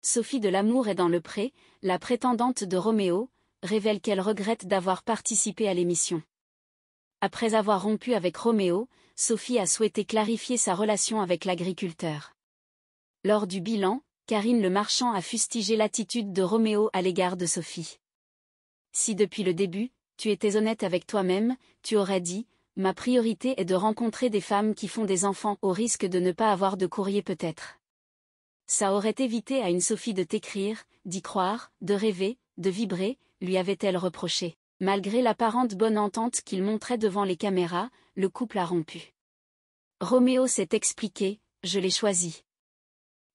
Sophie de l'Amour est dans le pré, la prétendante de Roméo, révèle qu'elle regrette d'avoir participé à l'émission. Après avoir rompu avec Roméo, Sophie a souhaité clarifier sa relation avec l'agriculteur. Lors du bilan, Karine Le Marchand a fustigé l'attitude de Roméo à l'égard de Sophie. Si depuis le début, tu étais honnête avec toi-même, tu aurais dit « Ma priorité est de rencontrer des femmes qui font des enfants au risque de ne pas avoir de courrier peut-être. » Ça aurait évité à une Sophie de t'écrire, d'y croire, de rêver, de vibrer, lui avait-elle reproché. Malgré l'apparente bonne entente qu'il montrait devant les caméras, le couple a rompu. Roméo s'est expliqué, je l'ai choisi.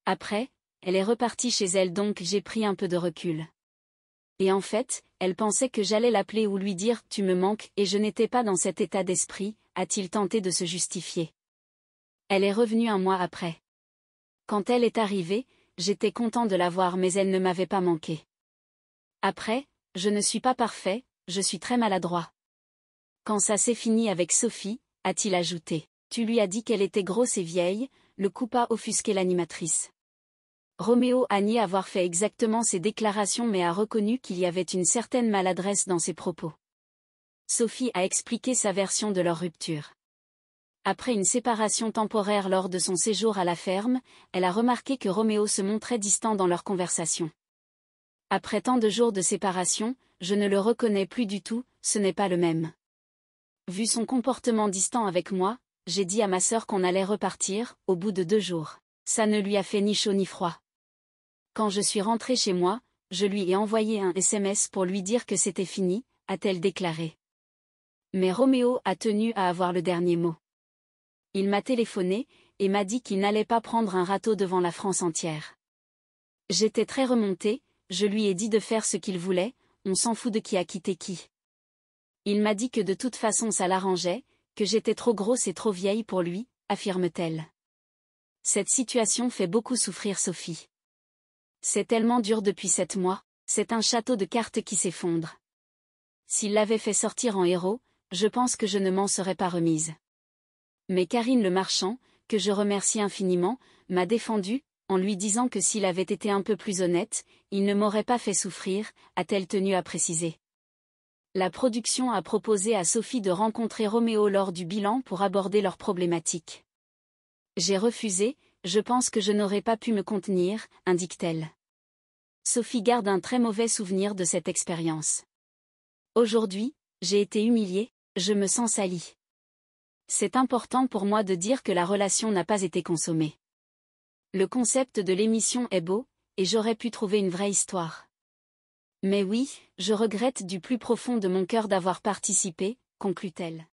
Après, elle est repartie chez elle donc j'ai pris un peu de recul. Et en fait, elle pensait que j'allais l'appeler ou lui dire « tu me manques » et je n'étais pas dans cet état d'esprit, a-t-il tenté de se justifier. Elle est revenue un mois après. Quand elle est arrivée, j'étais content de la voir mais elle ne m'avait pas manqué. Après, je ne suis pas parfait, je suis très maladroit. Quand ça s'est fini avec Sophie, a-t-il ajouté, tu lui as dit qu'elle était grosse et vieille, le coup a offusqué l'animatrice. Roméo a nié avoir fait exactement ces déclarations mais a reconnu qu'il y avait une certaine maladresse dans ses propos. Sophie a expliqué sa version de leur rupture. Après une séparation temporaire lors de son séjour à la ferme, elle a remarqué que Roméo se montrait distant dans leur conversation. Après tant de jours de séparation, je ne le reconnais plus du tout, ce n'est pas le même. Vu son comportement distant avec moi, j'ai dit à ma sœur qu'on allait repartir, au bout de 2 jours. Ça ne lui a fait ni chaud ni froid. Quand je suis rentrée chez moi, je lui ai envoyé un SMS pour lui dire que c'était fini, a-t-elle déclaré. Mais Roméo a tenu à avoir le dernier mot. Il m'a téléphoné, et m'a dit qu'il n'allait pas prendre un râteau devant la France entière. J'étais très remontée, je lui ai dit de faire ce qu'il voulait, on s'en fout de qui a quitté qui. Il m'a dit que de toute façon ça l'arrangeait, que j'étais trop grosse et trop vieille pour lui, affirme-t-elle. Cette situation fait beaucoup souffrir Sophie. C'est tellement dur depuis 7 mois, c'est un château de cartes qui s'effondre. S'il l'avait fait sortir en héros, je pense que je ne m'en serais pas remise. Mais Karine Le Marchand, que je remercie infiniment, m'a défendu, en lui disant que s'il avait été un peu plus honnête, il ne m'aurait pas fait souffrir, a-t-elle tenu à préciser. La production a proposé à Sophie de rencontrer Roméo lors du bilan pour aborder leurs problématiques. J'ai refusé, je pense que je n'aurais pas pu me contenir, indique-t-elle. Sophie garde un très mauvais souvenir de cette expérience. Aujourd'hui, j'ai été humiliée, je me sens salie. C'est important pour moi de dire que la relation n'a pas été consommée. Le concept de l'émission est beau, et j'aurais pu trouver une vraie histoire. Mais oui, je regrette du plus profond de mon cœur d'avoir participé, conclut-elle.